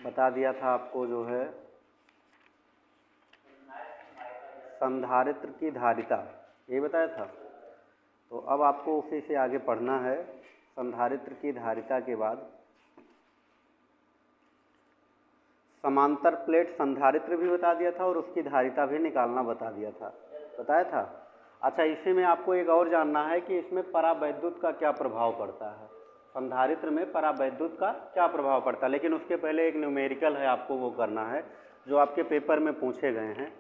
बता दिया था आपको जो है संधारित्र की धारिता, ये बताया था। तो अब आपको उसी से आगे पढ़ना है। संधारित्र की धारिता के बाद समांतर प्लेट संधारित्र भी बता दिया था और उसकी धारिता भी निकालना बता दिया था, बताया था। अच्छा, इसी में आपको एक और जानना है कि इसमें परावैद्युत का क्या प्रभाव पड़ता है, संधारित्र में परावैद्युत का क्या प्रभाव पड़ता है। लेकिन उसके पहले एक न्यूमेरिकल है, आपको वो करना है जो आपके पेपर में पूछे गए हैं।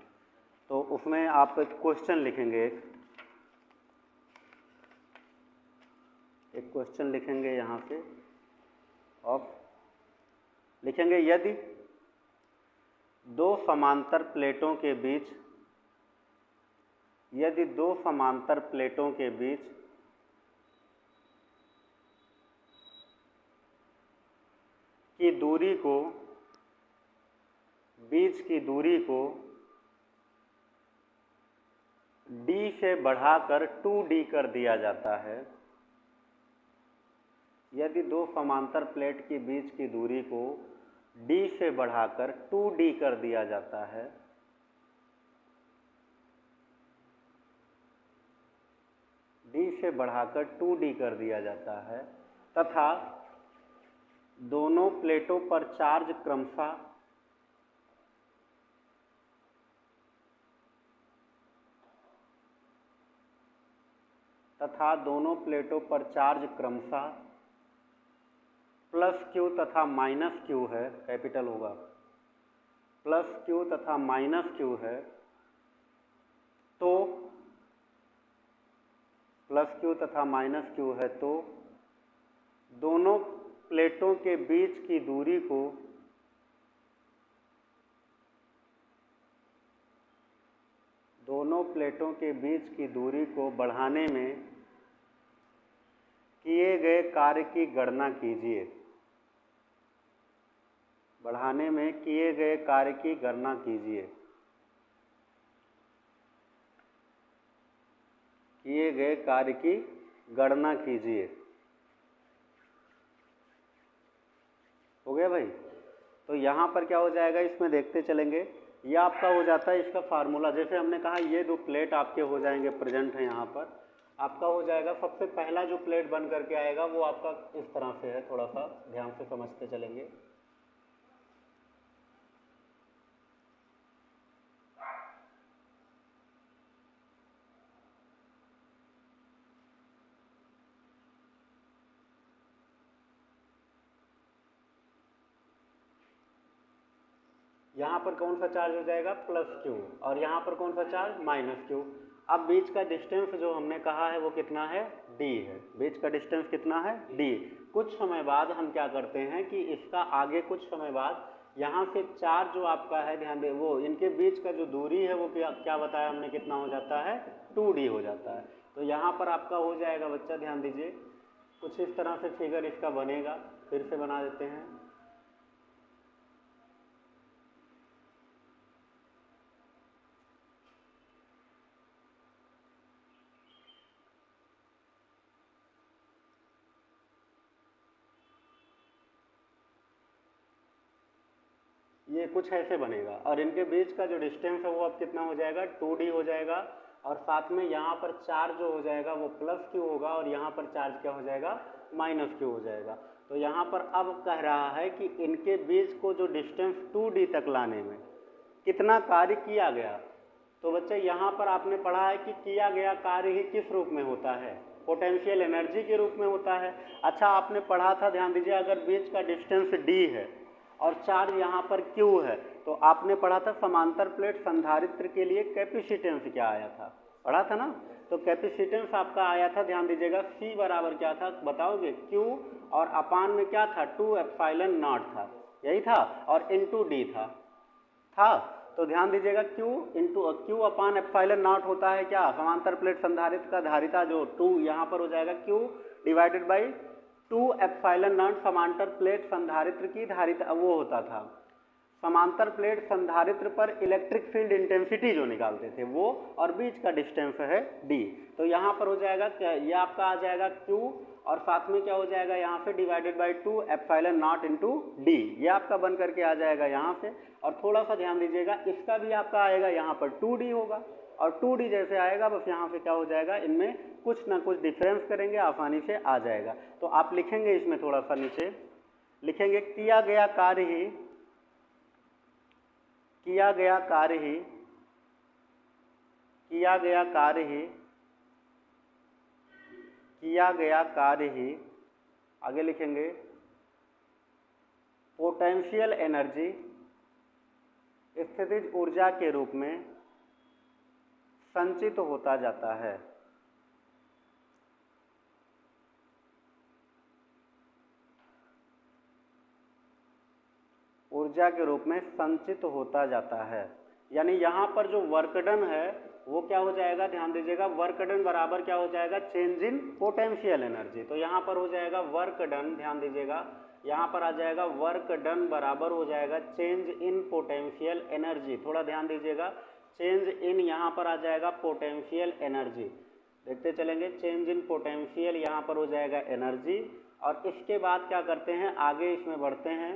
तो उसमें आप क्वेश्चन लिखेंगे, एक क्वेश्चन लिखेंगे यहाँ से और लिखेंगे यदि दो समांतर प्लेटों के बीच की दूरी को d से बढ़ाकर 2d कर दिया जाता है। यदि दो समांतर प्लेट के बीच की दूरी को d से बढ़ाकर 2d कर दिया जाता है, d से बढ़ाकर 2d कर दिया जाता है तथा दोनों प्लेटों पर चार्ज क्रमशः प्लस क्यू तथा माइनस क्यू है, कैपिटल होगा, प्लस क्यू तथा माइनस क्यू है, तो प्लस क्यू तथा माइनस क्यू है तो दोनों प्लेटों के बीच की दूरी को बढ़ाने में किए गए कार्य की गणना कीजिए। हो गया भाई। तो यहाँ पर क्या हो जाएगा, इसमें देखते चलेंगे। ये आपका हो जाता है इसका फार्मूला। जैसे हमने कहा ये दो प्लेट आपके हो जाएंगे, प्रेजेंट है यहाँ पर, आपका हो जाएगा सबसे पहला जो प्लेट बन करके आएगा वो आपका इस तरह से है, थोड़ा सा ध्यान से समझते चलेंगे। यहाँ पर कौन सा चार्ज हो जाएगा, प्लस क्यू, और यहाँ पर कौन सा चार्ज, माइनस क्यू। अब बीच का डिस्टेंस जो हमने कहा है वो कितना है, d है। बीच का डिस्टेंस कितना है, d। कुछ समय बाद हम क्या करते हैं कि इसका आगे कुछ समय बाद यहाँ से चार्ज जो आपका है, ध्यान दे, वो इनके बीच का जो दूरी है वो क्या बताया हमने, कितना हो जाता है, 2d हो जाता है। तो यहाँ पर आपका हो जाएगा बच्चा, ध्यान दीजिए, कुछ इस तरह से फिगर इसका बनेगा। फिर से बना देते हैं। ये कुछ ऐसे बनेगा और इनके बीच का जो डिस्टेंस है वो अब कितना हो जाएगा, 2d हो जाएगा। और साथ में यहाँ पर चार्ज जो हो जाएगा वो प्लस क्यू होगा और यहाँ पर चार्ज क्या हो जाएगा, माइनस क्यू हो जाएगा। तो यहाँ पर अब कह रहा है कि इनके बीच को जो डिस्टेंस 2d तक लाने में कितना कार्य किया गया। तो बच्चे यहाँ पर आपने पढ़ा है कि किया गया कार्य ही किस रूप में होता है, पोटेंशियल एनर्जी के रूप में होता है। अच्छा, आपने पढ़ा था, ध्यान दीजिए, अगर बीच का डिस्टेंस d है और चार्ज यहाँ पर Q है, तो आपने पढ़ा था समांतर प्लेट संधारित्र के लिए कैपेसिटेंस क्या आया था, पढ़ा था ना। तो कैपेसिटेंस आपका आया था, ध्यान दीजिएगा, C बराबर क्या था बताओगे, Q, और अपान में क्या था, 2 एप्सिलॉन नॉट था, यही था, और इंटू D था। तो ध्यान दीजिएगा, Q अपान एप्सिलॉन नॉट होता है क्या, समांतर प्लेट संधारित्र का धारिता जो 2 यहाँ पर हो जाएगा Q divided by 2 epsilon not समांतर प्लेट संधारित्र की धारिता, वो होता था। समांतर प्लेट संधारित्र पर इलेक्ट्रिक फील्ड इंटेंसिटी जो निकालते थे वो, और बीच का डिस्टेंस है d। तो यहाँ पर हो जाएगा, ये आपका आ जाएगा Q और साथ में क्या हो जाएगा यहाँ पे divided by 2 epsilon not into D, ये आपका बन करके आ जाएगा यहाँ से। और थोड़ा सा ध्यान दीजिएगा, इसका भी आपका आएगा यहाँ पर 2d होगा, और 2d जैसे आएगा बस यहाँ से क्या हो जाएगा, इनमें कुछ ना कुछ डिफरेंस करेंगे, आसानी से आ जाएगा। तो आप लिखेंगे इसमें थोड़ा सा नीचे लिखेंगे, किया गया कार्य ही किया गया कार्य ही किया गया कार्य ही किया गया कार्य ही आगे लिखेंगे पोटेंशियल एनर्जी स्थितिज ऊर्जा के रूप में संचित होता जाता है। ऊर्जा के रूप में संचित होता जाता है, यानी यहाँ पर जो वर्क डन है वो क्या हो जाएगा, ध्यान दीजिएगा, वर्क डन बराबर क्या हो जाएगा, चेंज इन पोटेंशियल एनर्जी। तो यहाँ पर हो जाएगा वर्क डन, ध्यान दीजिएगा, यहाँ पर आ जाएगा वर्क डन बराबर हो जाएगा चेंज इन पोटेंशियल एनर्जी। थोड़ा ध्यान दीजिएगा, चेंज इन यहाँ पर आ जाएगा पोटेंशियल एनर्जी, देखते चलेंगे, चेंज इन पोटेंशियल यहाँ पर हो जाएगा एनर्जी। और इसके बाद क्या करते हैं, आगे इसमें बढ़ते हैं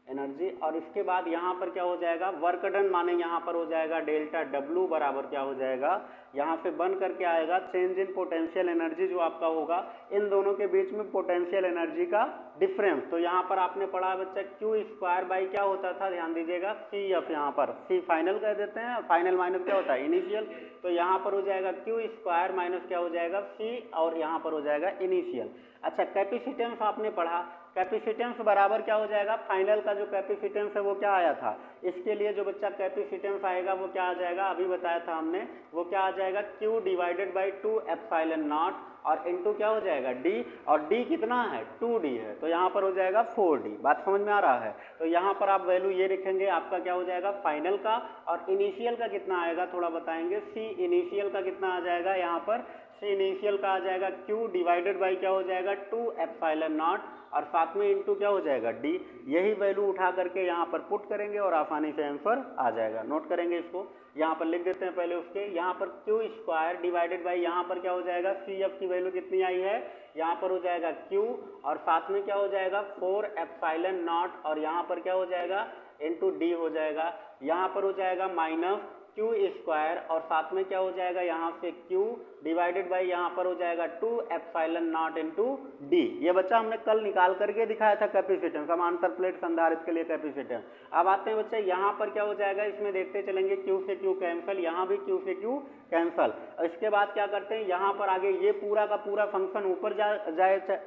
एनर्जी, और इसके बाद यहाँ पर क्या हो जाएगा, वर्क डन माने यहाँ पर हो जाएगा डेल्टा डब्ल्यू बराबर क्या हो जाएगा, यहाँ पे बन करके आएगा चेंज इन पोटेंशियल एनर्जी जो आपका होगा इन दोनों के बीच में पोटेंशियल एनर्जी का डिफरेंस। तो यहाँ पर आपने पढ़ा बच्चा क्यू स्क्वायर बाई क्या होता था, ध्यान दीजिएगा, सी एफ, यहाँ पर सी फाइनल कह देते हैं, फाइनल माइनस क्या होता है, इनिशियल। तो यहाँ पर हो जाएगा क्यू स्क्वायर माइनस क्या हो जाएगा, सी, और यहाँ पर हो जाएगा इनिशियल। अच्छा, कैपेसिटेंस आपने पढ़ा, कैपेसिटेंस बराबर क्या हो जाएगा, फाइनल का जो कैपेसिटेंस है वो क्या आया था, इसके लिए जो बच्चा कैपेसिटेंस आएगा वो क्या आ जाएगा, अभी बताया था हमने, वो क्या आ जाएगा, Q divided by 2 epsilon not और इनटू क्या हो जाएगा D, और D कितना है, 2D है, तो यहाँ पर हो जाएगा 4D। बात समझ में आ रहा है। तो यहाँ पर आप वैल्यू ये लिखेंगे, आपका क्या हो जाएगा फाइनल का, और इनिशियल का कितना आएगा थोड़ा बताएंगे, C इनिशियल का कितना आ जाएगा, यहाँ पर C इनिशियल का आ जाएगा Q डिवाइडेड बाई क्या हो जाएगा 2 एप्सिलॉन नॉट, और साथ में इंटू क्या हो जाएगा D। यही वैल्यू उठा करके यहाँ पर पुट करेंगे और आसानी से आंसर आ जाएगा। नोट करेंगे इसको, यहाँ पर लिख देते हैं पहले उसके, यहाँ पर Q स्क्वायर डिवाइडेड बाई यहाँ पर क्या हो जाएगा, CF की वैल्यू कितनी आई है, यहाँ पर हो जाएगा Q, और साथ में क्या हो जाएगा 4 एप्सिलॉन नॉट, और यहाँ पर क्या हो जाएगा इंटू D हो जाएगा, यहाँ पर हो जाएगा माइनस Q स्क्वायर, और साथ में क्या हो जाएगा यहाँ से Q डिवाइडेड बाई यहाँ पर हो जाएगा 2 एप्सिलॉन नॉट इंटू D। ये बच्चा हमने कल निकाल करके दिखाया था कैपेसिटेंस, समांतर प्लेट संधारित्र के लिए कैपेसिटेंस। अब आते हैं बच्चे यहाँ पर क्या हो जाएगा, इसमें देखते चलेंगे Q से Q कैंसल, यहाँ भी Q से Q कैंसल। इसके बाद क्या करते हैं, यहाँ पर आगे ये पूरा का पूरा फंक्शन ऊपर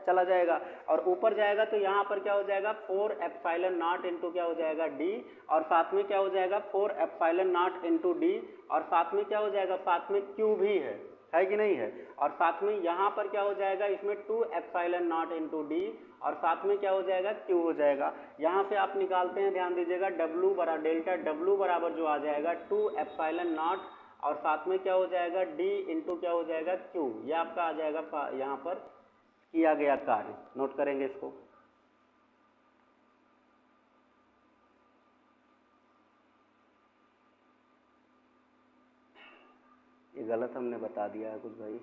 चला जाएगा, और ऊपर जाएगा तो यहाँ पर क्या हो जाएगा 4 एप्सिलॉन नॉट इंटू क्या हो जाएगा D, और साथ में क्या हो जाएगा 4 एप्सिलॉन नॉट इंटू D, और साथ में क्या हो जाएगा, साथ में Q भी है कि नहीं है, और साथ में यहाँ पर क्या हो जाएगा, इसमें 2 एप्सिलॉन नॉट इंटू D, और साथ में क्या हो जाएगा Q हो जाएगा। यहाँ से आप निकालते हैं, ध्यान दीजिएगा, W बराबर डेल्टा W बराबर जो आ जाएगा 2 एप्सिलॉन नॉट, और साथ में क्या हो जाएगा D इंटू क्या हो जाएगा Q, ये आपका आ जाएगा यहाँ पर किया गया कार्य। नोट करेंगे इसको, ये गलत हमने बता दिया है कुछ भाई।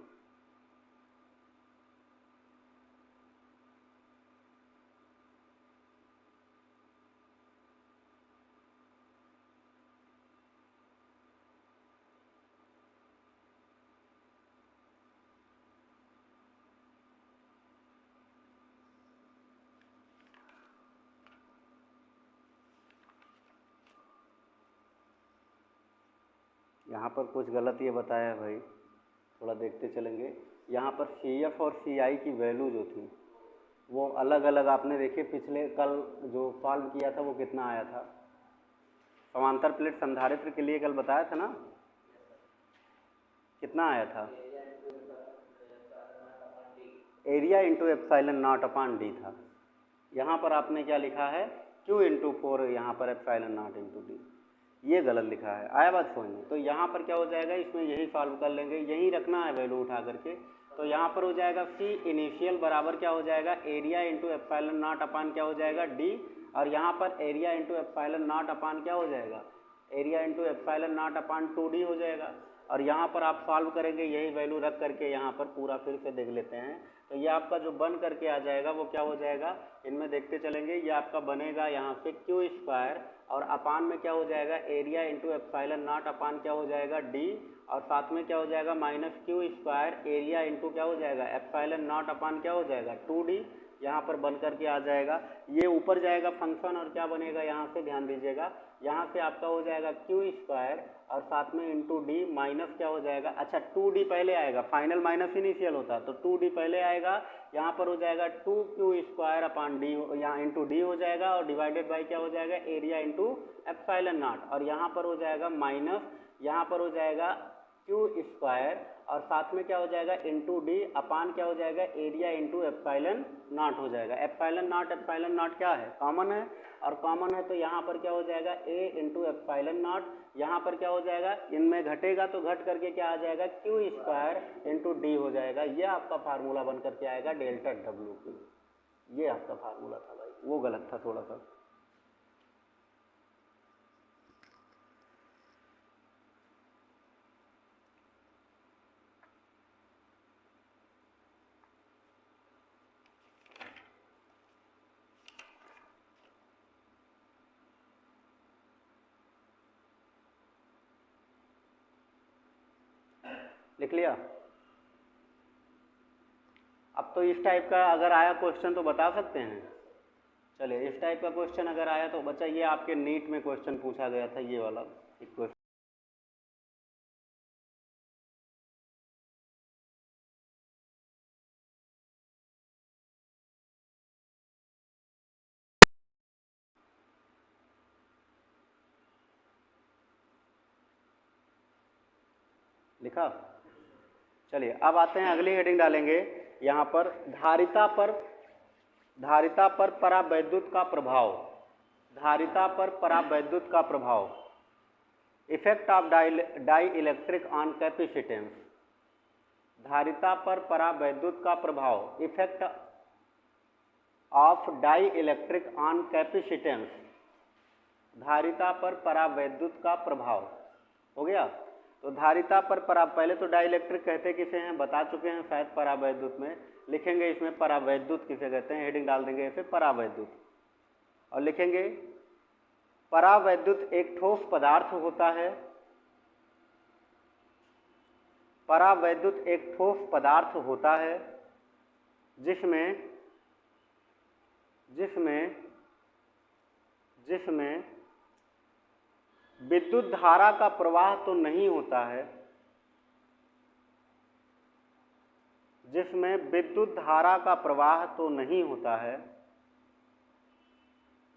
यहाँ पर कुछ गलत ये बताया है भाई, थोड़ा देखते चलेंगे। यहाँ पर CF और CI की वैल्यू जो थी वो अलग अलग, आपने देखिए पिछले कल जो सॉल्व किया था वो कितना आया था, समांतर प्लेट संधारित्र के लिए कल बताया था ना, कितना आया था, area into epsilon not upon D था। यहाँ पर आपने क्या लिखा है Q इंटू 4 यहाँ पर एप्सिलॉन नॉट इंटू D, ये गलत लिखा है, आया बात समझ में। तो यहाँ पर क्या हो जाएगा, इसमें यही सॉल्व कर लेंगे, यही रखना है वैल्यू उठा करके। तो यहाँ पर हो जाएगा C इनिशियल बराबर क्या हो जाएगा, एरिया इंटू एप्सिलॉन नॉट अपान क्या हो जाएगा D, और यहाँ पर एरिया इंटू एप्सिलॉन नॉट अपान क्या हो जाएगा, area into epsilon not upon 2D हो जाएगा। और यहाँ पर आप सॉल्व करेंगे, यही वैल्यू रख करके यहाँ पर पूरा फिर से देख लेते हैं। तो ये आपका जो बन करके आ जाएगा वो क्या हो जाएगा, इनमें देखते चलेंगे। ये आपका बनेगा यहाँ पे क्यू स्क्वायर और अपान में क्या हो जाएगा एरिया इंटू एप्सिलॉन नॉट अपान क्या हो जाएगा डी, और साथ में क्या हो जाएगा minus Q square area into क्या हो जाएगा एप्सिलॉन नॉट अपान क्या हो जाएगा 2d, यहाँ पर बन करके आ जाएगा। ये ऊपर जाएगा फंक्शन और क्या बनेगा यहाँ से ध्यान दीजिएगा, यहाँ से आपका हो जाएगा क्यू स्क्वायर और साथ में इंटू डी माइनस क्या हो जाएगा, अच्छा 2d पहले आएगा, फाइनल माइनस इनिशियल होता है तो 2d पहले आएगा, यहाँ पर हो जाएगा 2q स्क्वायर अपान डी, यहाँ इंटू डी हो जाएगा और डिवाइडेड बाई क्या हो जाएगा एरिया इंटू एप्सिलॉन नॉट, और यहाँ पर हो जाएगा माइनस, यहाँ पर हो जाएगा क्यू स्क्वायर और साथ में क्या हो जाएगा इंटू डी अपान क्या हो जाएगा एरिया इंटू एप्सिलॉन नॉट हो जाएगा। एप्सिलॉन नॉट क्या है कॉमन है, और कॉमन है तो यहाँ पर क्या हो जाएगा ए इंटू एप्सिलॉन नॉट, यहाँ पर क्या हो जाएगा इनमें घटेगा तो घट करके क्या आ जाएगा क्यू स्क्वायर इंटू डी हो जाएगा। ये आपका फार्मूला बन करके आएगा डेल्टा डब्ल्यू क्यू, ये आपका फार्मूला था भाई, वो गलत था थोड़ा सा। लिख लिया। अब तो इस टाइप का अगर आया क्वेश्चन तो बता सकते हैं। चलिए इस टाइप का क्वेश्चन अगर आया तो बच्चा ये आपके नीट में क्वेश्चन पूछा गया था, ये वाला एक क्वेश्चन। लिखा। चलिए अब आते हैं अगली हेडिंग डालेंगे यहाँ पर धारिता पर परावैद्युत का प्रभाव, धारिता पर परावैद्युत का प्रभाव, effect of dielectric on capacitance, धारिता पर परावैद्युत का प्रभाव, effect of dielectric on capacitance, धारिता पर परावैद्युत का प्रभाव हो गया। तो धारिता पर पहले तो डाई इलेक्ट्रिक कहते किसे हैं बता चुके हैं शायद, परावैद्युत में लिखेंगे, इसमें परावैद्युत किसे कहते हैं, हेडिंग डाल देंगे ऐसे परावैद्युत, और लिखेंगे परावैद्युत एक ठोस पदार्थ होता है, परावैद्युत एक ठोस पदार्थ होता है जिसमें विद्युत धारा का प्रवाह तो नहीं होता है, जिसमें विद्युत धारा का प्रवाह तो नहीं होता है,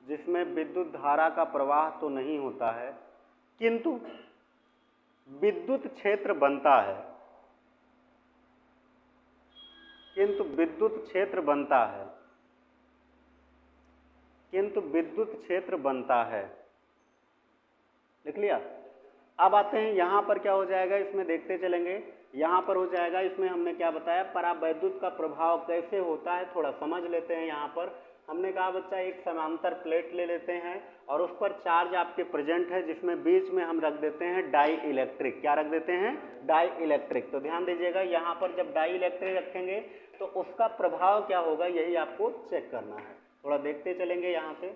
जिसमें विद्युत धारा का प्रवाह तो नहीं होता है, किंतु विद्युत क्षेत्र बनता है, किंतु विद्युत क्षेत्र बनता है, किंतु विद्युत क्षेत्र बनता है। लिख लिया। अब आते हैं यहाँ पर क्या हो जाएगा, इसमें देखते चलेंगे। यहाँ पर हो जाएगा, इसमें हमने क्या बताया परावैद्युत का प्रभाव कैसे होता है थोड़ा समझ लेते हैं। यहाँ पर हमने कहा बच्चा एक समांतर प्लेट ले लेते हैं और उस पर चार्ज आपके प्रेजेंट है, जिसमें बीच में हम रख देते हैं डाई इलेक्ट्रिक। क्या रख देते हैं, डाई इलेक्ट्रिक। तो ध्यान दीजिएगा यहाँ पर जब डाई इलेक्ट्रिक रखेंगे तो उसका प्रभाव क्या होगा, यही आपको चेक करना है। थोड़ा देखते चलेंगे यहाँ से।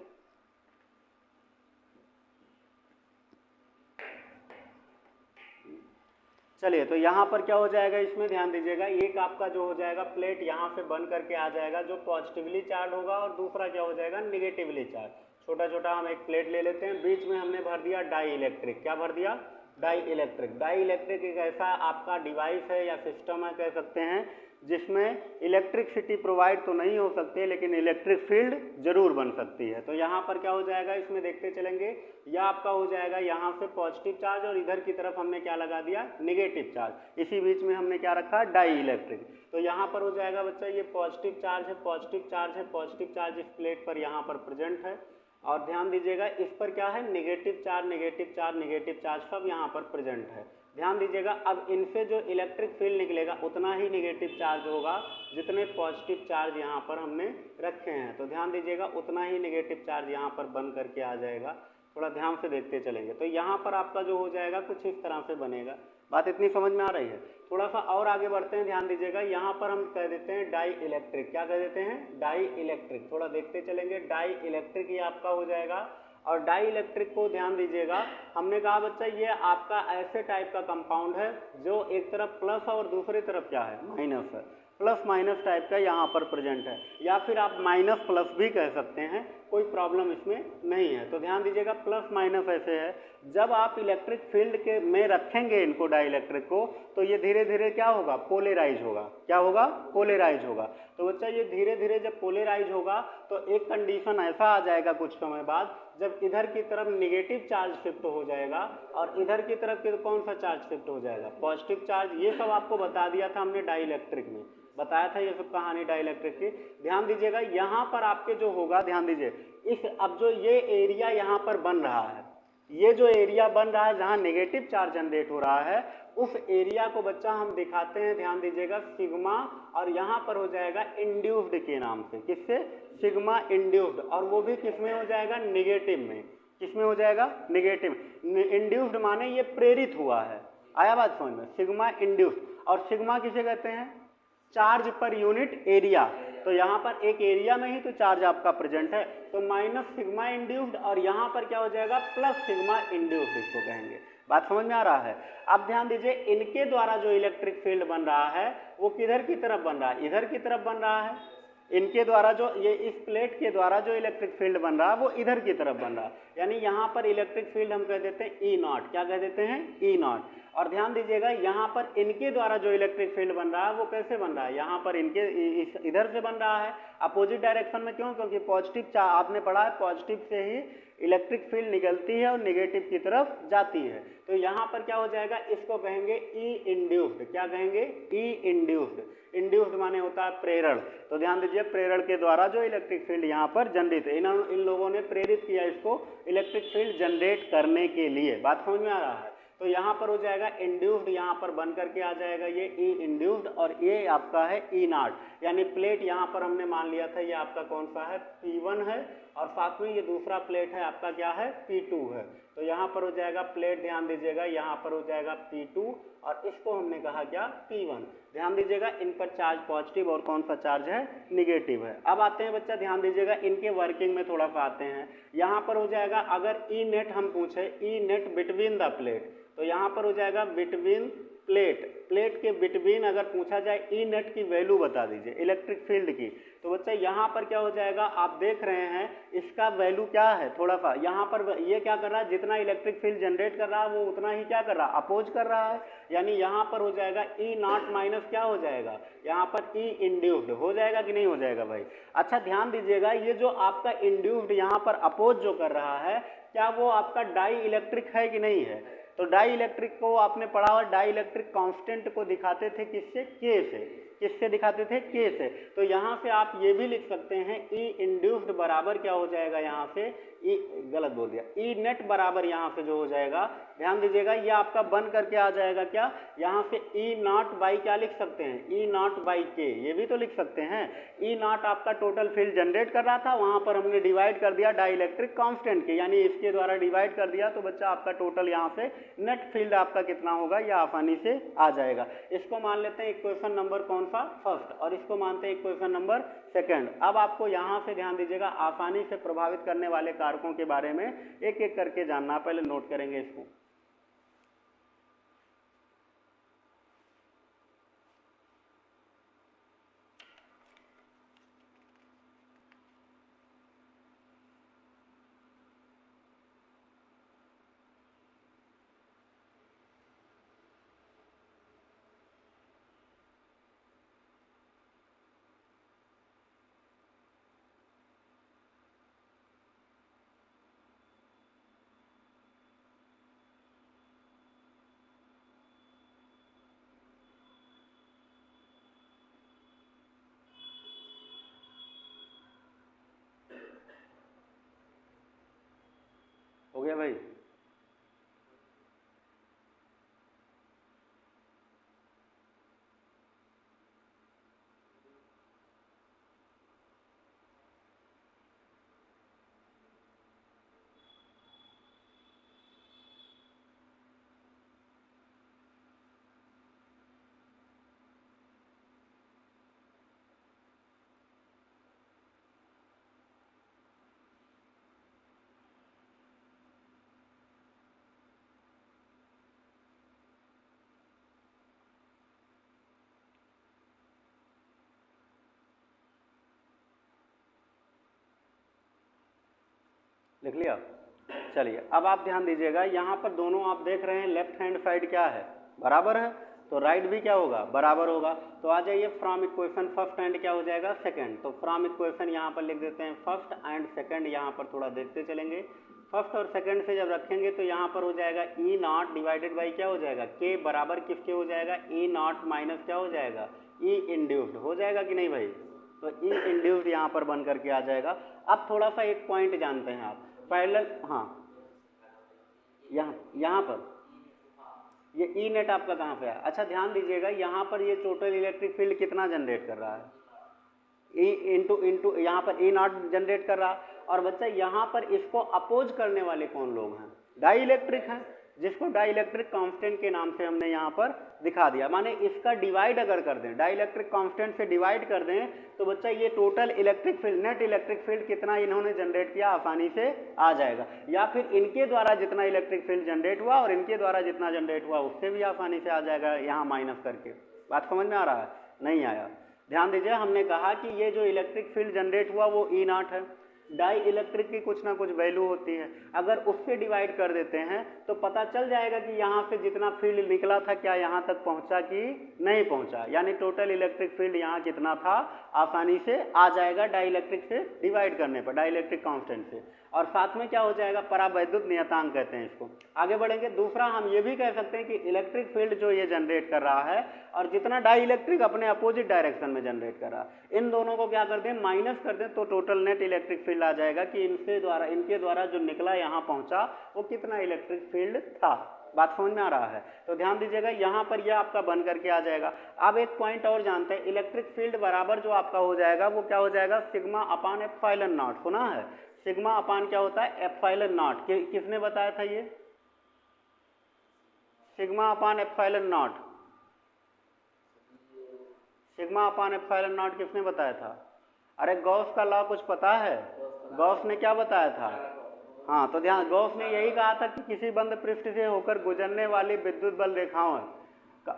चलिए तो यहाँ पर क्या हो जाएगा, इसमें ध्यान दीजिएगा, एक आपका जो हो जाएगा प्लेट यहाँ से बन करके आ जाएगा जो पॉजिटिवली चार्ज होगा, और दूसरा क्या हो जाएगा निगेटिवली चार्ज। छोटा छोटा हम एक प्लेट ले लेते हैं, बीच में हमने भर दिया डाई इलेक्ट्रिक। क्या भर दिया, डाई इलेक्ट्रिक। डाई इलेक्ट्रिक एक ऐसा आपका डिवाइस है या सिस्टम है कह सकते हैं, जिसमें इलेक्ट्रिसिटी प्रोवाइड तो नहीं हो सकती लेकिन इलेक्ट्रिक फील्ड जरूर बन सकती है। तो यहाँ पर क्या हो जाएगा, इसमें देखते चलेंगे, यह आपका हो जाएगा यहाँ से पॉजिटिव चार्ज और इधर की तरफ हमने क्या लगा दिया, निगेटिव चार्ज। इसी बीच में हमने क्या रखा, डाई इलेक्ट्रिक। तो यहाँ पर हो जाएगा बच्चा ये पॉजिटिव चार्ज है, पॉजिटिव चार्ज है, पॉजिटिव चार्ज इस प्लेट पर यहाँ पर प्रेजेंट है, और ध्यान दीजिएगा इस पर क्या है, negative charge, negative charge, negative charge सब यहाँ पर प्रेजेंट है। ध्यान दीजिएगा, अब इनसे जो इलेक्ट्रिक फील्ड निकलेगा उतना ही निगेटिव चार्ज होगा जितने पॉजिटिव चार्ज यहाँ पर हमने रखे हैं। तो ध्यान दीजिएगा उतना ही निगेटिव चार्ज यहाँ पर बन करके आ जाएगा। थोड़ा ध्यान से देखते चलेंगे। तो यहाँ पर आपका जो हो जाएगा कुछ इस तरह से बनेगा। बात इतनी समझ में आ रही है? थोड़ा सा और आगे बढ़ते हैं, ध्यान दीजिएगा। यहाँ पर हम कह देते हैं डाई इलेक्ट्रिक। क्या कह देते हैं? Dielectric. थोड़ा देखते चलेंगे। डाई इलेक्ट्रिक ये आपका हो जाएगा। और डाई इलेक्ट्रिक को ध्यान दीजिएगा, हमने कहा बच्चा ये आपका ऐसे टाइप का कंपाउंड है जो एक तरफ प्लस और दूसरी तरफ क्या है? माइनस है। प्लस माइनस टाइप का यहाँ पर प्रेजेंट है, या फिर आप माइनस प्लस भी कह सकते हैं, कोई प्रॉब्लम इसमें नहीं है। तो ध्यान दीजिएगा प्लस माइनस ऐसे है, जब आप इलेक्ट्रिक फील्ड के में रखेंगे इनको डाई इलेक्ट्रिक को, तो ये धीरे धीरे क्या होगा? पोलेराइज होगा। क्या होगा? पोलेराइज होगा। तो बच्चा ये धीरे धीरे जब पोलेराइज होगा तो एक कंडीशन ऐसा आ जाएगा कुछ समय बाद, जब इधर की तरफ निगेटिव चार्ज शिफ्ट हो जाएगा और इधर की तरफ कौन सा चार्ज शिफ्ट हो जाएगा? Positive charge. ये सब आपको बता दिया था हमने डाई इलेक्ट्रिक में, बताया था ये सब कहानी डाई इलेक्ट्रिक की। ध्यान दीजिएगा यहाँ पर आपके जो होगा, ध्यान दीजिए इस, अब जो ये एरिया यहाँ पर बन रहा है, ये जो एरिया बन रहा है जहाँ नेगेटिव चार्ज जनरेट हो रहा है, उस एरिया को बच्चा हम दिखाते हैं, ध्यान दीजिएगा, सिग्मा, और यहाँ पर हो जाएगा इंड्यूस्ड के नाम से। किससे? Sigma induced. और वो भी किसमें हो जाएगा? निगेटिव में। किसमें हो जाएगा? निगेटिव। इंड्यूस्ड माने ये प्रेरित हुआ है। आया बात समझ में? Sigma induced. और सिग्मा किसे कहते हैं? Charge per unit area. तो यहाँ पर एक एरिया में ही तो चार्ज आपका प्रेजेंट है, तो माइनस सिग्मा इंड्यूस्ड, और यहाँ पर क्या हो जाएगा? प्लस सिग्मा इंड्यूस्ड इसको कहेंगे। बात समझ में आ रहा है? अब ध्यान दीजिए, इनके द्वारा जो इलेक्ट्रिक फील्ड बन रहा है वो किधर की तरफ बन रहा है? इधर की तरफ बन रहा है। इनके द्वारा जो ये इस प्लेट के द्वारा जो इलेक्ट्रिक फील्ड बन रहा है वो इधर की तरफ बन रहा है, यानी यहाँ पर इलेक्ट्रिक फील्ड हम कह देते हैं ई नॉट। क्या कह देते हैं? ई नॉट। और ध्यान दीजिएगा यहाँ पर इनके द्वारा जो इलेक्ट्रिक फील्ड बन रहा है वो कैसे बन रहा है? यहाँ पर इनके इधर से बन रहा है, अपोजिट डायरेक्शन में। क्यों? क्योंकि पॉजिटिव आपने पढ़ा है, पॉजिटिव से ही इलेक्ट्रिक फील्ड निकलती है और निगेटिव की तरफ जाती है। तो यहाँ पर क्या हो जाएगा? इसको कहेंगे ई इंड्यूस्ड। क्या कहेंगे? ई इंड्यूस्ड। इंड्यूस्ड माने होता है प्रेरण। तो ध्यान दीजिए, प्रेरण के द्वारा जो इलेक्ट्रिक फील्ड यहाँ पर जनरेट है, इन लोगों ने प्रेरित किया इसको इलेक्ट्रिक फील्ड जनरेट करने के लिए। बात समझ में आ रहा है? तो यहाँ पर हो जाएगा इंड्यूस्ड, यहाँ पर बन करके आ जाएगा ये ई इंड्यूस्ड, और ये आपका है ई नॉट, यानी प्लेट यहाँ पर हमने मान लिया था ये आपका कौन सा है? P1 है, और साथ में ये दूसरा प्लेट है आपका क्या है? P2 है। तो यहाँ पर हो जाएगा प्लेट, ध्यान दीजिएगा, यहाँ पर हो जाएगा P2, और इसको हमने कहा क्या? P1। ध्यान दीजिएगा इन पर चार्ज पॉजिटिव और कौन सा चार्ज है? निगेटिव है। अब आते हैं बच्चा, ध्यान दीजिएगा इनके वर्किंग में थोड़ा सा आते हैं। यहाँ पर हो जाएगा, अगर ई नेट हम पूछे, E net between the plate, तो यहाँ पर हो जाएगा बिटवीन प्लेट। प्लेट के बिटवीन अगर पूछा जाए ई नेट की वैल्यू बता दीजिए इलेक्ट्रिक फील्ड की, तो बच्चा यहाँ पर क्या हो जाएगा? आप देख रहे हैं इसका वैल्यू क्या है? थोड़ा सा यहाँ पर ये क्या कर रहा है? जितना इलेक्ट्रिक फील्ड जनरेट कर रहा है वो उतना ही क्या कर रहा है? अपोज कर रहा है। यानी यहाँ पर हो जाएगा ई नॉट माइनस क्या हो जाएगा? यहाँ पर ई इंड्यूस्ड हो जाएगा कि नहीं हो जाएगा भाई? अच्छा ध्यान दीजिएगा, ये जो आपका इंड्यूस्ड यहाँ पर अपोज जो कर रहा है, क्या वो आपका डाई इलेक्ट्रिक है कि नहीं है? तो डाई इलेक्ट्रिक को आपने पढ़ा हुआ, डाई इलेक्ट्रिक कांस्टेंट को दिखाते थे किससे? के से। किससे दिखाते थे? के से। तो यहाँ से आप ये भी लिख सकते हैं ई इंड्यूस्ड बराबर क्या हो जाएगा? यहाँ से ई, गलत बोल दिया, ई नेट बराबर यहाँ से जो हो जाएगा, ध्यान दीजिएगा, ये आपका बन करके आ जाएगा क्या? यहाँ से ई नॉट बाई क्या लिख सकते हैं? ई नॉट बाई के, ये भी तो लिख सकते हैं। ई नॉट आपका टोटल फील्ड जनरेट कर रहा था, वहां पर हमने डिवाइड कर दिया डाई इलेक्ट्रिक कांस्टेंट के, यानी इसके द्वारा डिवाइड कर दिया, तो बच्चा आपका टोटल यहाँ से नेट फील्ड आपका कितना होगा? यह आसानी से आ जाएगा। इसको मान लेते हैं इक्वेशन नंबर कौन सा? फर्स्ट, और इसको मानते हैं इक्वेशन नंबर सेकंड। अब आपको यहाँ से ध्यान दीजिएगा, आसानी से प्रभावित करने वाले कारकों के बारे में एक एक करके जानना। पहले नोट करेंगे इसको। हो गया भाई? लिख लिया। चलिए अब आप ध्यान दीजिएगा, यहाँ पर दोनों आप देख रहे हैं लेफ्ट हैंड साइड क्या है, बराबर है, तो राइट भी क्या होगा, बराबर होगा। तो आ जाइए फ्रॉम इक्वेशन फर्स्ट एंड क्या हो जाएगा, सेकंड। तो फ्रॉम इक्वेशन यहाँ पर लिख देते हैं फर्स्ट एंड सेकंड, यहाँ पर थोड़ा देखते चलेंगे। फर्स्ट और सेकंड से जब रखेंगे तो यहाँ पर हो जाएगा ई नॉट डिवाइडेड बाई क्या हो जाएगा, के बराबर किसके हो जाएगा, ई नॉट माइनस क्या हो जाएगा, ई इंड्यूस्ड हो जाएगा कि नहीं भाई। तो ई इंड्यूस्ड यहाँ पर बन करके आ जाएगा। अब थोड़ा सा एक पॉइंट जानते हैं आप, पैरेलल, हाँ यहाँ पर ये ई नेट आपका कहाँ पे है, अच्छा ध्यान दीजिएगा, यहाँ पर ये टोटल इलेक्ट्रिक फील्ड कितना जनरेट कर रहा है, ई इंटू यहाँ पर ई नॉट जनरेट कर रहा। और बच्चा यहाँ पर इसको अपोज करने वाले कौन लोग हैं, डाई इलेक्ट्रिक हैं, जिसको डाई इलेक्ट्रिक कांस्टेंट के नाम से हमने यहाँ पर दिखा दिया। माने इसका डिवाइड अगर कर दें, डाई इलेक्ट्रिक कांस्टेंट से डिवाइड कर दें तो बच्चा ये total electric field, net electric field कितना इन्होंने जनरेट किया आसानी से आ जाएगा। या फिर इनके द्वारा जितना इलेक्ट्रिक फील्ड जनरेट हुआ और इनके द्वारा जितना जनरेट हुआ उससे भी आसानी से आ जाएगा यहाँ माइनस करके। बात समझ में आ रहा है, नहीं आया, ध्यान दीजिए। हमने कहा कि ये जो इलेक्ट्रिक फील्ड जनरेट हुआ वो ई नॉट है, डाई इलेक्ट्रिक की कुछ ना कुछ वैल्यू होती है, अगर उससे डिवाइड कर देते हैं तो पता चल जाएगा कि यहाँ से जितना फील्ड निकला था क्या यहाँ तक पहुँचा कि नहीं पहुँचा, यानी टोटल इलेक्ट्रिक फील्ड यहाँ कितना था आसानी से आ जाएगा डाई इलेक्ट्रिक से डिवाइड करने पर, डाई इलेक्ट्रिक कांस्टेंट से। और साथ में क्या हो जाएगा, परावैद्युत नियतांक कहते हैं इसको। आगे बढ़ेंगे, दूसरा हम ये भी कह सकते हैं कि इलेक्ट्रिक फील्ड जो ये जनरेट कर रहा है और जितना डाई इलेक्ट्रिक अपने अपोजिट डायरेक्शन में जनरेट कर रहा है, इन दोनों को क्या कर दें, माइनस कर दें, तो टोटल नेट इलेक्ट्रिक फील्ड आ जाएगा कि इनके द्वारा जो निकला यहाँ पहुंचा वो कितना इलेक्ट्रिक फील्ड था। बात समझ में आ रहा है, तो ध्यान दीजिएगा यहाँ पर यह आपका बन करके आ जाएगा। अब एक पॉइंट और जानते हैं, इलेक्ट्रिक फील्ड बराबर जो आपका हो जाएगा वो क्या हो जाएगा, सिग्मा अपान एप्सिलॉन नॉट। सुना है, सिग्मा अपान क्या होता है, एप्सिलॉन नॉट। किसने बताया था ये, sigma upon epsilon not, sigma upon epsilon not किसने बताया था। अरे गॉस का लॉ कुछ पता है, गॉस ने क्या बताया था, हाँ तो ध्यान, गॉस ने यही कहा था कि किसी बंद पृष्ठ से होकर गुजरने वाली विद्युत बल रेखाओं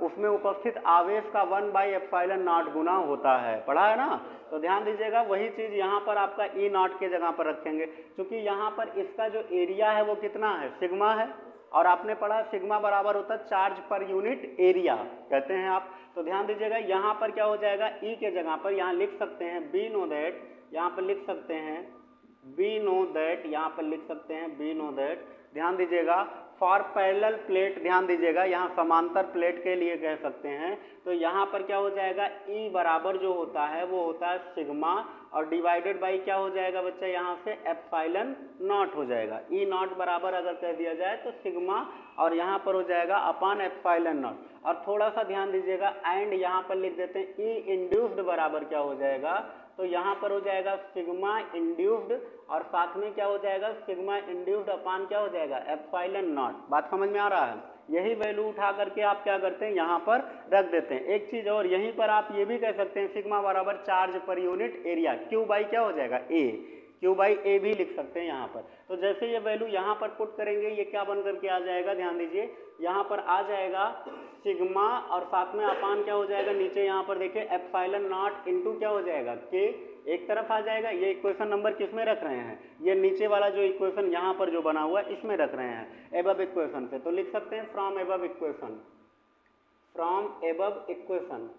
उसमें उपस्थित आवेश का 1/एप्सिलॉन नॉट गुना होता है, पढ़ा है ना। तो ध्यान दीजिएगा वही चीज यहाँ पर आपका ई नॉट के जगह पर रखेंगे, क्योंकि यहाँ पर इसका जो एरिया है वो कितना है, सिग्मा है, और आपने पढ़ा सिग्मा बराबर होता है चार्ज पर यूनिट एरिया कहते हैं आप। तो ध्यान दीजिएगा यहाँ पर क्या हो जाएगा, ई के जगह पर यहाँ लिख सकते हैं बी नो दैट, यहाँ पर लिख सकते हैं बी नो दैट, यहाँ पर लिख सकते हैं बी नो दैट। ध्यान दीजिएगा फॉर पैरेलल प्लेट, ध्यान दीजिएगा यहाँ समांतर प्लेट के लिए कह सकते हैं। तो यहाँ पर क्या हो जाएगा, ई बराबर जो होता है वो होता है सिग्मा और डिवाइडेड बाई क्या हो जाएगा बच्चा, यहाँ से एप्सिलॉन नॉट हो जाएगा। ई नॉट बराबर अगर कह दिया जाए तो सिग्मा और यहाँ पर हो जाएगा अपान एप्सिलॉन नॉट। और थोड़ा सा ध्यान दीजिएगा एंड यहाँ पर लिख देते हैं ई इंड्यूस्ड बराबर क्या हो जाएगा, तो यहाँ पर हो जाएगा सिग्मा इंड्यूस्ड और साथ में क्या हो जाएगा, सिग्मा इंड्यूस्ड अपान क्या हो जाएगा, एप्सिलॉन नॉट। बात समझ में आ रहा है, यही वैल्यू उठा करके आप क्या करते हैं यहाँ पर रख देते हैं। एक चीज और, यहीं पर आप ये भी कह सकते हैं सिग्मा बराबर charge per unit area, Q by क्या हो जाएगा ए, क्यू बाई ए भी लिख सकते हैं यहाँ पर। तो जैसे ये वैल्यू यहाँ पर पुट करेंगे ये क्या बन करके आ जाएगा, ध्यान दीजिए यहाँ पर आ जाएगा सिग्मा और साथ में अपान क्या हो जाएगा, नीचे यहाँ पर देखिए एप्सिलॉन नॉट इनटू क्या हो जाएगा के, एक तरफ आ जाएगा। ये इक्वेशन नंबर किस में रख रहे हैं, ये नीचे वाला जो इक्वेशन यहाँ पर जो बना हुआ है इसमें रख रहे हैं एबव इक्वेशन पे। तो लिख सकते हैं from above equation, from above equation,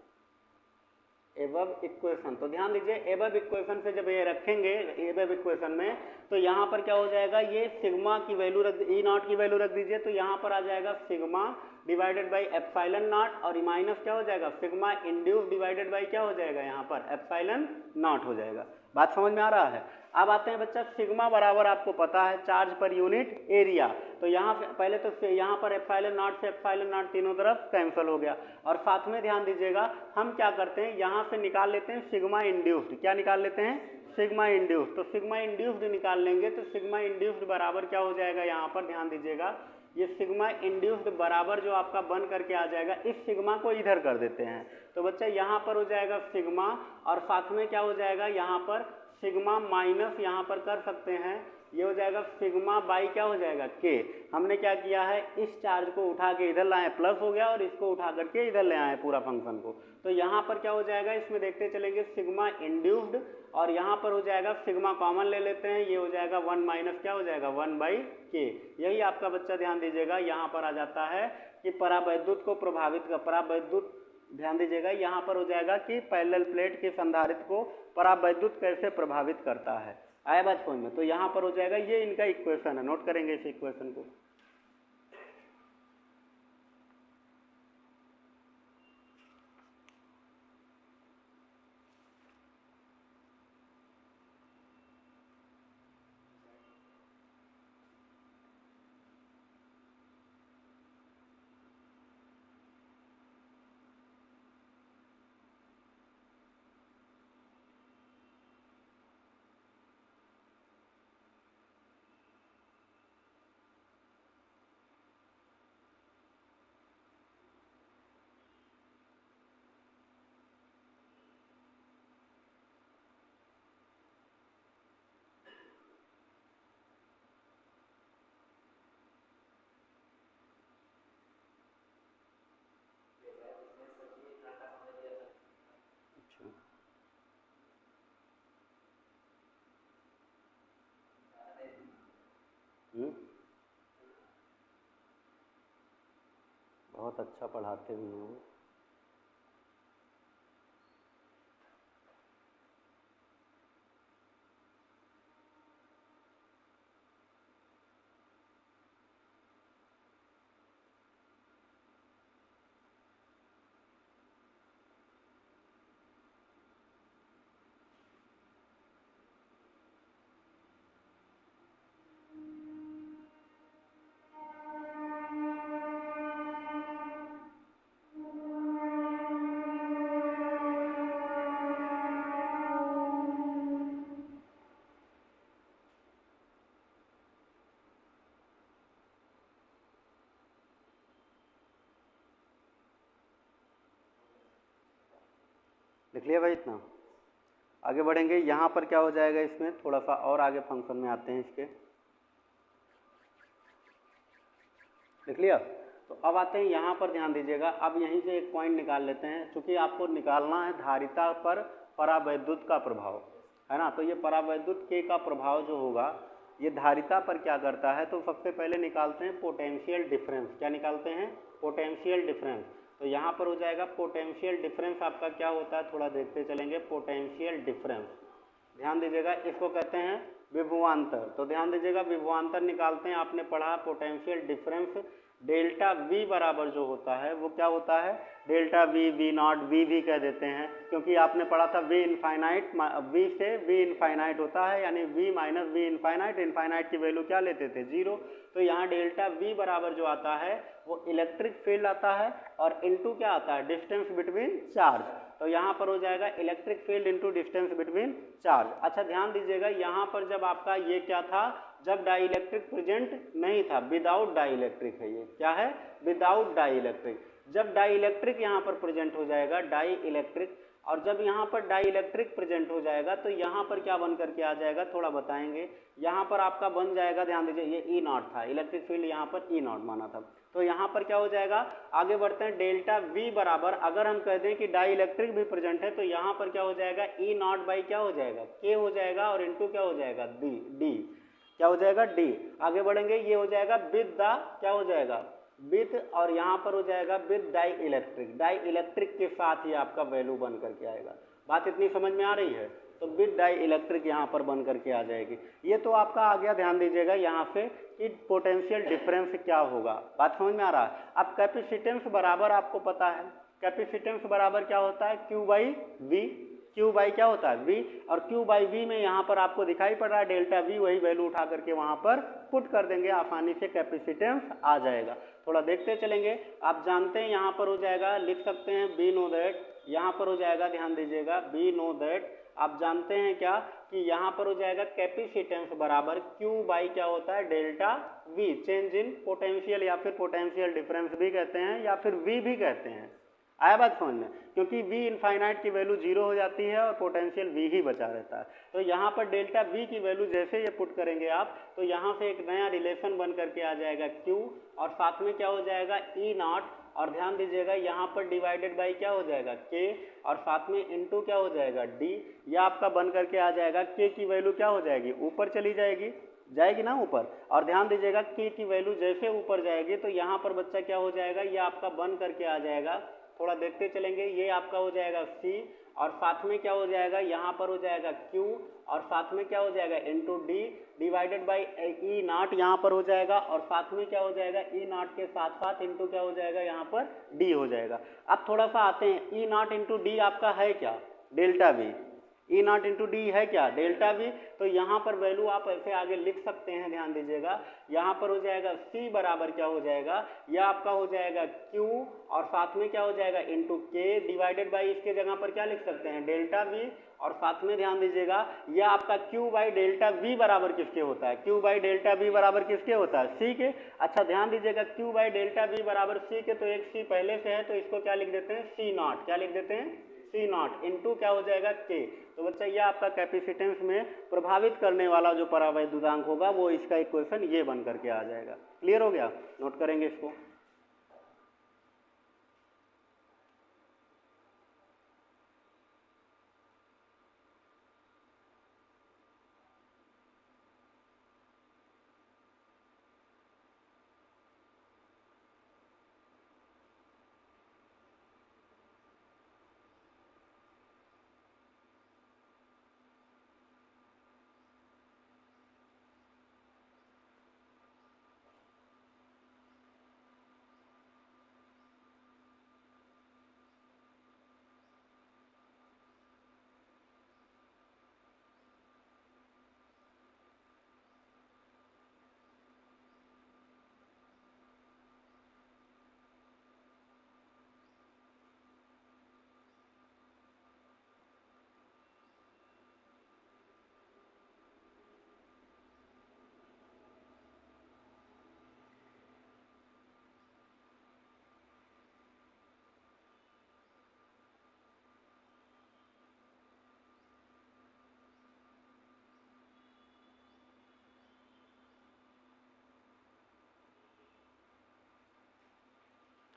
above equation. तो ध्यान दीजिए एबव इक्वेशन से जब ये रखेंगे एबव इक्वेशन में तो यहाँ पर क्या हो जाएगा, ये सिग्मा की वैल्यू रख, ई नॉट की वैल्यू रख दीजिए, तो यहाँ पर आ जाएगा sigma divided by epsilon not और माइनस क्या हो जाएगा, सिग्मा इंड्यूस डिवाइडेड बाई क्या हो जाएगा, यहाँ पर एप्सिलॉन नॉट हो जाएगा। बात समझ में आ रहा है। अब आते हैं बच्चा सिग्मा बराबर आपको पता है चार्ज पर यूनिट एरिया, तो यहाँ पहले तो यहाँ पर एप्सिलॉन नॉट से एप्सिलॉन नॉट तीनों तरफ कैंसिल हो गया। और साथ में ध्यान दीजिएगा हम क्या करते हैं यहाँ से निकाल लेते हैं सिग्मा इंड्यूस्ड, क्या निकाल लेते हैं, सिग्मा इंड्यूस्ड। तो सिग्मा इंड्यूस्ड निकाल लेंगे तो सिग्मा इंड्यूस्ड बराबर क्या हो जाएगा, यहाँ पर ध्यान दीजिएगा ये सिग्मा इंड्यूस्ड बराबर जो आपका बन करके आ जाएगा, इस सिग्मा को इधर कर देते हैं तो बच्चा यहाँ पर हो जाएगा सिग्मा और साथ में क्या हो जाएगा यहाँ पर सिग्मा माइनस यहाँ पर कर सकते हैं ये हो जाएगा सिग्मा बाई क्या हो जाएगा के। हमने क्या किया है, इस चार्ज को उठा के इधर लाए प्लस हो गया और इसको उठा करके इधर ले आए पूरा फंक्शन को। तो यहाँ पर क्या हो जाएगा, इसमें देखते चलेंगे सिग्मा इंड्यूस्ड और यहाँ पर हो जाएगा सिग्मा कॉमन ले लेते हैं, ये हो जाएगा 1 माइनस क्या हो जाएगा 1 बाई के। यही आपका बच्चा ध्यान दीजिएगा यहाँ पर आ जाता है कि परावैद्युत को प्रभावित कर, परावैद्युत ध्यान दीजिएगा यहाँ पर हो जाएगा कि पैरेलल प्लेट के संधारित्र को परावैद्युत कैसे प्रभावित करता है। आया बात समझ में। तो यहाँ पर हो जाएगा, ये इनका इक्वेशन है, नोट करेंगे इस इक्वेशन को। बहुत अच्छा पढ़ाते भी हैं। लिख लिया भाई इतना। आगे बढ़ेंगे, यहाँ पर क्या हो जाएगा, इसमें थोड़ा सा और आगे फंक्शन में आते हैं इसके। लिख लिया। तो अब आते हैं यहाँ पर, ध्यान दीजिएगा। अब यहीं से एक पॉइंट निकाल लेते हैं, क्योंकि आपको निकालना है धारिता पर परावैद्युत का प्रभाव, है ना। तो ये परावैद्युत के का प्रभाव जो होगा ये धारिता पर क्या करता है, तो सबसे पहले निकालते हैं पोटेंशियल डिफरेंस। क्या निकालते हैं, पोटेंशियल डिफरेंस। तो यहाँ पर हो जाएगा पोटेंशियल डिफरेंस आपका क्या होता है, थोड़ा देखते चलेंगे। पोटेंशियल डिफरेंस ध्यान दीजिएगा, इसको कहते हैं विभवांतर। तो ध्यान दीजिएगा, विभवांतर निकालते हैं, आपने पढ़ा पोटेंशियल डिफरेंस डेल्टा वी बराबर जो होता है वो क्या होता है, delta V, V naught, V भी कह देते हैं, क्योंकि आपने पढ़ा था वी इनफाइनाइट, वी से वी इनफाइनाइट होता है, यानी V minus V infinite, infinite की वैल्यू क्या लेते थे, 0। तो यहाँ डेल्टा वी बराबर जो आता है वो इलेक्ट्रिक फील्ड आता है और इनटू क्या आता है, डिस्टेंस बिटवीन चार्ज। तो यहाँ पर हो जाएगा electric field into distance between charge. अच्छा ध्यान दीजिएगा, यहाँ पर जब आपका ये क्या था, जब डाइइलेक्ट्रिक प्रेजेंट नहीं था, विदाउट डाइइलेक्ट्रिक है, ये क्या है, विदाउट डाइइलेक्ट्रिक। जब डाइइलेक्ट्रिक यहाँ पर प्रेजेंट हो जाएगा, डाइइलेक्ट्रिक, और जब यहाँ पर डाइइलेक्ट्रिक प्रेजेंट हो जाएगा तो यहाँ पर क्या बन करके आ जाएगा, थोड़ा बताएंगे। यहाँ पर आपका बन जाएगा, ध्यान दीजिए, ये ई नॉट था, इलेक्ट्रिक फील्ड यहाँ पर ई नॉट माना था। तो यहाँ पर क्या हो जाएगा, आगे बढ़ते हैं, डेल्टा वी बराबर, अगर हम कह दें कि डाइइलेक्ट्रिक भी प्रेजेंट है तो यहाँ पर क्या हो जाएगा, ई नॉट बाई क्या हो जाएगा, के हो जाएगा, और इनटू क्या हो जाएगा, डी क्या हो जाएगा, डी। आगे बढ़ेंगे, ये हो जाएगा विद द क्या हो जाएगा, विद, और यहाँ पर हो जाएगा with dielectric, dielectric के साथ ही आपका वैल्यू बन करके आएगा। बात इतनी समझ में आ रही है, तो विद डाई इलेक्ट्रिक यहाँ पर बन करके आ जाएगी। ये तो आपका आ गया, ध्यान दीजिएगा यहाँ से कि पोटेंशियल डिफरेंस क्या होगा, बात समझ में आ रहा है। अब कैपेसिटेंस बराबर आपको पता है, कैपेसिटेंस बराबर क्या होता है, Q by V, Q by क्या होता है, वी, और क्यू बाई वी में यहाँ पर आपको दिखाई पड़ रहा है डेल्टा वी, वही वैल्यू उठा करके वहाँ पर पुट कर देंगे, आसानी से कैपेसिटेंस आ जाएगा। थोड़ा देखते चलेंगे, आप जानते हैं यहाँ पर हो जाएगा, लिख सकते हैं बी नो दैट, यहाँ पर हो जाएगा, ध्यान दीजिएगा, बी नो दैट, आप जानते हैं क्या कि यहाँ पर हो जाएगा कैपेसिटेंस बराबर क्यू बाई क्या होता है, delta we, change in potential, या फिर पोटेंशियल डिफरेंस भी कहते हैं, या फिर वी भी कहते हैं, आया बात समझ में, क्योंकि v इनफाइनाइट की वैल्यू 0 हो जाती है और पोटेंशियल v ही बचा रहता है। तो यहाँ पर डेल्टा v की वैल्यू जैसे ये पुट करेंगे आप, तो यहाँ से एक नया रिलेशन बन करके आ जाएगा q, और साथ में क्या हो जाएगा ई नॉट, और ध्यान दीजिएगा यहाँ पर डिवाइडेड बाई क्या हो जाएगा k, और साथ में इनटू क्या हो जाएगा d। यह आपका बन करके आ जाएगा, k की वैल्यू क्या हो जाएगी, ऊपर चली जाएगी ना ऊपर। और ध्यान दीजिएगा k की वैल्यू जैसे ऊपर जाएगी तो यहाँ पर बच्चा क्या हो जाएगा, ये आपका बन करके आ जाएगा, थोड़ा देखते चलेंगे, ये आपका हो जाएगा c, और साथ में क्या हो जाएगा, यहाँ पर हो जाएगा q, और साथ में क्या हो जाएगा into d divided by E not यहाँ पर हो जाएगा, और साथ में क्या हो जाएगा ई नॉट के साथ साथ इंटू क्या हो जाएगा यहाँ पर d हो जाएगा। अब थोड़ा सा आते हैं, ई नॉट इंटू डी आपका है क्या, delta v, E not into D है क्या, डेल्टा v। तो यहाँ पर वैल्यू आप ऐसे आगे लिख सकते हैं, ध्यान दीजिएगा, यहाँ पर हो जाएगा c बराबर क्या हो जाएगा, यह आपका हो जाएगा q, और साथ में क्या हो जाएगा इंटू k डिवाइडेड बाई, इसके जगह पर क्या लिख सकते हैं डेल्टा v, और साथ में ध्यान दीजिएगा यह आपका q बाई डेल्टा v बराबर किसके होता है, q बाई डेल्टा v बराबर किसके होता है, c के। अच्छा ध्यान दीजिएगा q बाई डेल्टा v बराबर c के, तो एक c पहले से है तो इसको क्या लिख देते हैं, c नॉट, क्या लिख देते हैं, c नॉट इंटू क्या हो जाएगा k। तो बच्चा ये आपका कैपेसिटेंस में प्रभावित करने वाला जो परावैद्युतांक होगा वो इसका इक्वेशन ये बन करके आ जाएगा। क्लियर हो गया, नोट करेंगे इसको।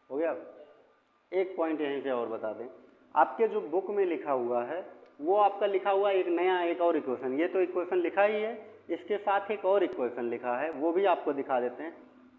हो गया। एक पॉइंट यहीं पे और बता दें, आपके जो बुक में लिखा हुआ है वो आपका लिखा हुआ एक नया एक और इक्वेशन, ये तो इक्वेशन लिखा ही है, इसके साथ एक और इक्वेशन लिखा है, वो भी आपको दिखा देते हैं।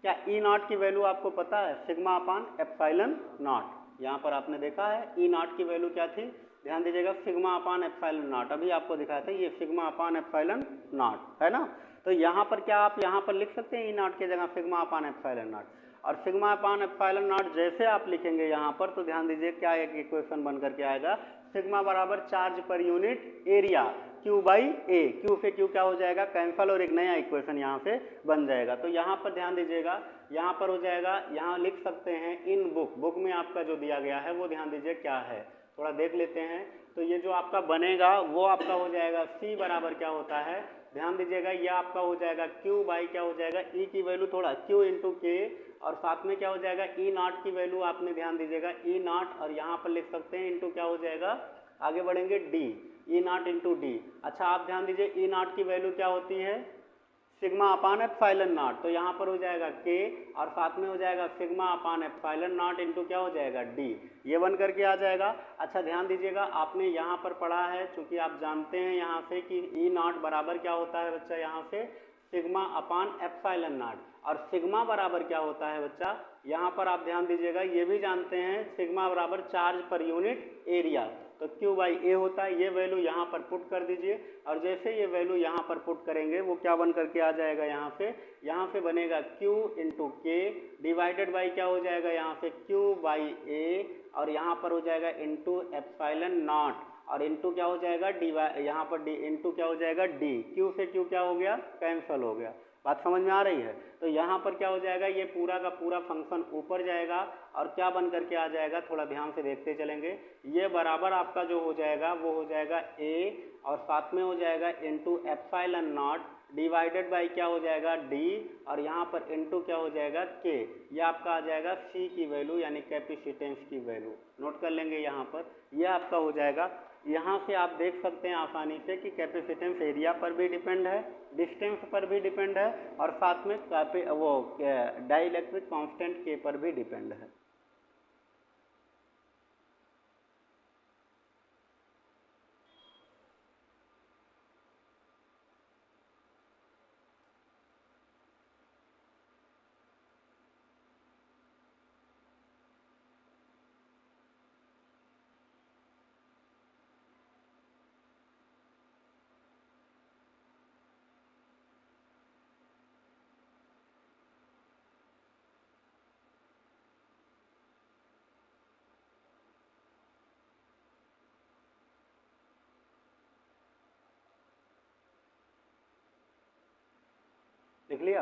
क्या ई नॉट की वैल्यू आपको पता है, सिग्मा अपान एप्सिलॉन नॉट, यहाँ पर आपने देखा है ई नॉट की वैल्यू क्या थी, ध्यान दीजिएगा सिग्मा अपान एप्सिलॉन नॉट, अभी आपको दिखाया था ये सिग्मा अपान एप्सिलॉन नॉट है ना। तो यहाँ पर क्या आप यहाँ पर लिख सकते हैं ई नॉट की जगह सिग्मा अपान एप्सिलॉन नॉट, और सिग्मा अपान एप्सिलॉन नॉट जैसे आप लिखेंगे यहाँ पर, तो ध्यान दीजिए क्या एक इक्वेशन बन करके आएगा, सिग्मा बराबर charge per unit area Q by A, Q से Q क्या हो जाएगा कैंसल, और एक नया इक्वेशन यहाँ से बन जाएगा। तो यहाँ पर ध्यान दीजिएगा, यहाँ पर हो जाएगा, यहाँ लिख सकते हैं इन बुक, बुक में आपका जो दिया गया है वो ध्यान दीजिए क्या है, थोड़ा देख लेते हैं। तो ये जो आपका बनेगा वो आपका हो जाएगा C बराबर क्या होता है, ध्यान दीजिएगा यह आपका हो जाएगा Q बाई क्या हो जाएगा E की वैल्यू थोड़ा Q इंटू के, और साथ में क्या हो जाएगा ई नॉट की वैल्यू आपने ध्यान दीजिएगा ई नॉट, और यहाँ पर लिख सकते हैं इंटू क्या हो जाएगा, आगे बढ़ेंगे D, E not into D. अच्छा आप ध्यान दीजिए ई नॉट की वैल्यू क्या होती है, सिग्मा अपान एप्सिलॉन नॉट, तो यहाँ पर हो जाएगा के, और साथ में हो जाएगा sigma upon epsilon not into क्या हो जाएगा डी, ये बन करके आ जाएगा। अच्छा ध्यान दीजिएगा आपने यहाँ पर पढ़ा है, चूंकि आप जानते हैं यहाँ से कि ई नॉट बराबर क्या होता है बच्चा, यहाँ से सिग्मा अपान एप्सिलॉन नॉट, और सिग्मा बराबर क्या होता है बच्चा, यहाँ पर आप ध्यान दीजिएगा ये भी जानते हैं सिग्मा बराबर चार्ज पर यूनिट एरिया, तो Q बाई ए होता है, ये वैल्यू यहाँ पर पुट कर दीजिए, और जैसे ये वैल्यू यहाँ पर पुट करेंगे वो क्या बन करके आ जाएगा, यहाँ से बनेगा Q इंटू के डिवाइडेड बाई क्या हो जाएगा, यहाँ से Q बाई ए, और यहाँ पर हो जाएगा इंटू एप्सिलॉन नॉट, और इंटू क्या हो जाएगा डी, यहाँ पर डी इंटू क्या हो जाएगा डी, Q से Q क्या हो गया कैंसल हो गया, बात समझ में आ रही है। तो यहाँ पर क्या हो जाएगा, ये पूरा का पूरा फंक्शन ऊपर जाएगा और क्या बन करके आ जाएगा, थोड़ा ध्यान से देखते चलेंगे, ये बराबर आपका जो हो जाएगा वो हो जाएगा ए, और साथ में हो जाएगा into epsilon not, divided by क्या हो जाएगा डी, और यहाँ पर इनटू क्या हो जाएगा के। ये आपका आ जाएगा सी की वैल्यू यानी कैपेसिटेंस की वैल्यू, नोट कर लेंगे यहाँ पर। ये आपका हो जाएगा। यहाँ से आप देख सकते हैं आसानी से कि कैपेसिटेंस एरिया पर भी डिपेंड है, डिस्टेंस पर भी डिपेंड है, और साथ में वो डाइलेक्ट्रिक कांस्टेंट के पर भी डिपेंड है। लिख लिया?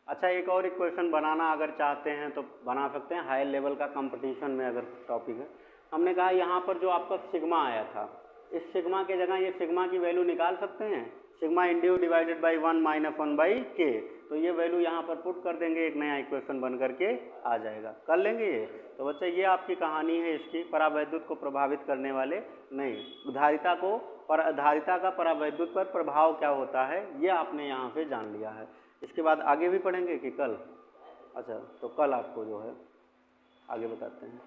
अच्छा, एक और इक्वेशन बनाना अगर चाहते हैं तो बना सकते हैं, हाई लेवल का कंपटीशन में अगर टॉपिक है। हमने कहा यहाँ पर जो आपका सिग्मा आया था, इस सिग्मा के जगह ये सिग्मा की वैल्यू निकाल सकते हैं, सिग्मा इंड्यू divided by 1 minus 1 by K. तो ये वैल्यू यहाँ पर पुट कर देंगे, एक नया इक्वेशन बन करके आ जाएगा। कर लेंगे ये? तो बच्चा ये आपकी कहानी है इसकी, परावैद्युत को प्रभावित करने वाले नहीं, धारिता को धारिता का परावैद्युत पर प्रभाव क्या होता है ये आपने यहाँ से जान लिया है। इसके बाद आगे भी पढ़ेंगे कि कल? अच्छा, तो कल आपको जो है आगे बताते हैं।